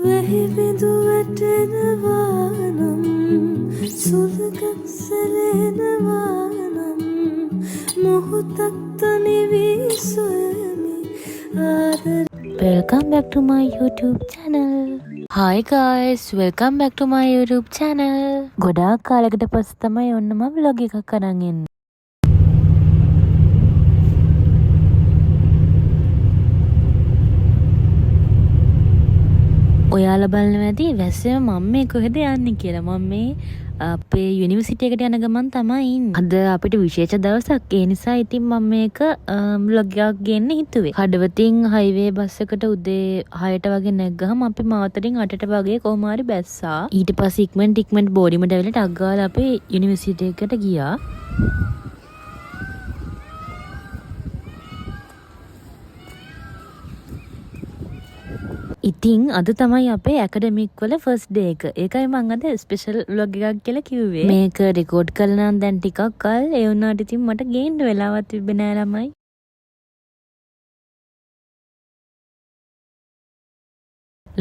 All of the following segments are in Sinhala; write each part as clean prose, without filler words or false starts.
වැහි බිඳු වැටෙනවා නම් සුළඟක් සැලෙනවා නම් මොහොතක් තනි වී සොයමි ආදරේ. Welcome back to my YouTube channel. Hi guys, welcome back to my YouTube channel. ගොඩාක් කාලයකට පස්සේ තමයි ඔන්න මම vlog එකක් අරන් එන්නේ. ඔයාලා බලනවා ඇති වැස්සෙම මම මේ කොහෙද යන්නේ කියලා. මම මේ අපේ යුනිවර්සිටි එකට යන ගමන් තමයි ඉන්නේ. අද අපිට විශේෂ දවසක්. ඒ නිසා ඉතින් මම මේක vlog එකක් ගන්න හිතුවේ. කඩවතින් හයිවේ බස් එකට උදේ 6ට වගේ නැග්ගහම අපි මාතරින් 8ට වගේ කොහොම හරි බැස්සා. ඊට පස්සේ ඉක්මනට බෝඩිමට ඇවිල්ලා ටක් ගාලා අපේ යුනිවර්සිටි එකට ගියා. ඉතින් අද තමයි අපේ ඇකඩමික් වල ෆස්ට් ඩේ එක. ඒකයි මම අද ස්පෙෂල් vlog එකක් කියලා කිව්වේ. මේක රෙකෝඩ් කරලා නම් දැන් ටිකක් කල් ඒ වුණාට ඉතින් මට ගේන්න වෙලාවක් තිබ්බේ නෑ ළමයි.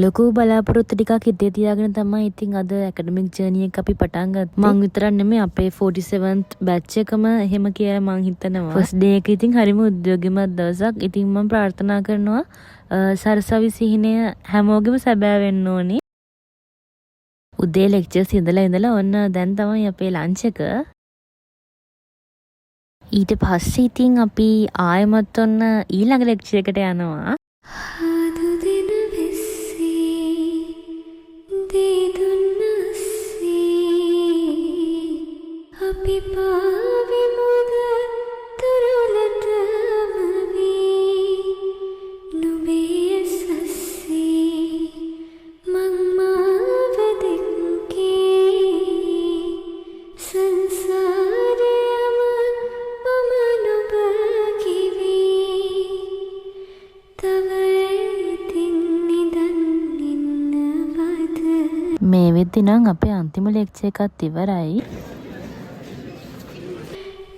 ලොකු බලාපොරොත්තු ටිකක් හිතේ තියාගෙන තමයි ඉතින් අද ඇකඩමික් ජර්නි එක අපි පටන් ගත්තේ. මං විතරක් නෙමෙයි අපේ 47th බැච් එකම එහෙම කියලා මං හිතනවා. ෆස්ට් ඩේ එක ඉතින් හරිම උද්‍යෝගිමත් දවසක්. ඉතින් මම ප්‍රාර්ථනා කරනවා සරසවි සිහිනය හැමෝගෙම සැබෑ වෙන්න ඕනේ. උදේ ලෙක්චර්ස් ඉඳලා ඔන්න දැන් තමයි අපේ ලන්ච් එක. ඊට පස්සේ ඉතින් අපි ආයෙමත් ඔන්න ඊළඟ ලෙක්චර් එකට යනවා. අපි පාවෙමුද තුරුලටම වී නුඹේ සස්සේ මං මාව දෙක්කේ සංසාරයම මම නුඹ කිවී තව ඉතින් නිදන් ඉන්නවද. මේ වෙද්දි නම් අපේ අන්තිම ලෙක්චර් එකත් ඉවරයි.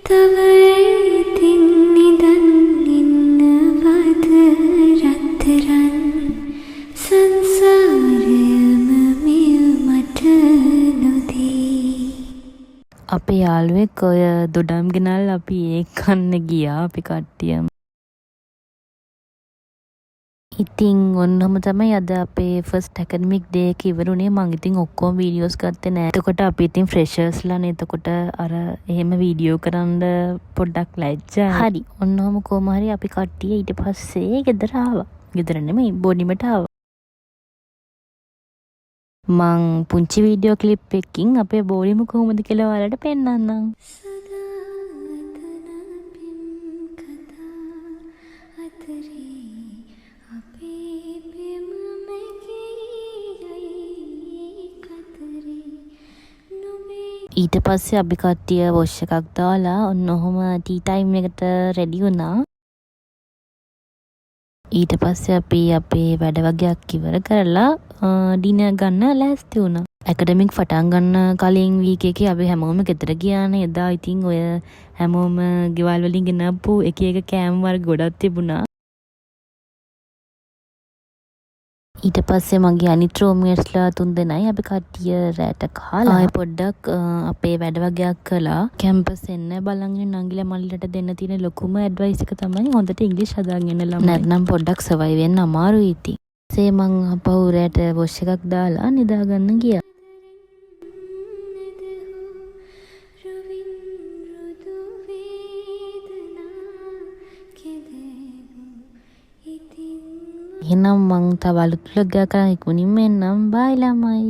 තව ඉතින් නිදන් ඉන්නවද රත්තරන් සංසාරයම මිය මට නොදී. අපේ යාළුවෙක් ඔය දොඩම් ගෙනල්ලා අපි ඒක කන්න ගියා අපි කට්ටියම. ඉතින් ඔන්නම තමයි අද අපේ ෆස්ට් ඇකඩමික් ඩේ එක ඉවරුනේ. මං ඉතින් ඔක්කොම වීඩියෝස් ගත්තේ නෑ. එතකොට අපි ඉතින් ෆ්‍රෙෂර්ස්ලානේ. එතකොට අර එහෙම වීඩියෝ කරන්න පොඩ්ඩක් ලැජ්ජා. හරි. ඔන්නම කොහොම හරි අපි කට්ටිය ඊට පස්සේ ගෙදර ආවා. ගෙදර නෙමෙයි බෝඩිමට ආවා. මං පුංචි වීඩියෝ ක්ලිප් එකකින් අපේ බෝඩිම කොහොමද කියලා ඔයාලට පෙන්නන්නම්. ඊට පස්සේ අපි කට්ටිය වොෂ් එකක් දාලා ඔන්න ඔහොම ටී ටයිම් එකට රෙඩි වුණා. ඊට පස්සේ අපි අපේ වැඩ වගේක් ඉවර කරලා ඩිනර් ගන්න ලෑස්ති වුණා. ඇකඩමික් පටන් ගන්න කලින් වීක් එකේ අපි හැමෝම ගෙදර ගියානේ. එදා ඉතින් ඔය හැමෝම ගෙවල් වලින් ගෙනපු එක එක කෑම වර්ග ගොඩක් තිබුණා. ඊට පස්සේ මගේ අනිත් රූම්මේට්ස්ලා 3 දෙනයි අපි කට්ටිය රැට කාලා ආයෙ පොඩ්ඩක් අපේ වැඩ වගේක් කළා. කැම්පස් එන්න බලන් ඉන්න නංගිලා මල්ලිලට දෙන්න තියෙන ලොකුම ඇඩ්වයිස් එක තමයි හොඳට ඉංග්‍රීසි හදාගෙන එන්න ළමයි. නැත්නම් පොඩ්ඩක් සර්වයිව් වෙන්න අමාරුයි ඉතින්. ඊසේ මං අපහු රැට වොෂ් එකක් දාලා නිදා ගන්න ගියා. එහෙනම් මං තව අලුත් vlog එකක් කරන් ඉක්මනින්ම එන්නම්. බයි ළමයි.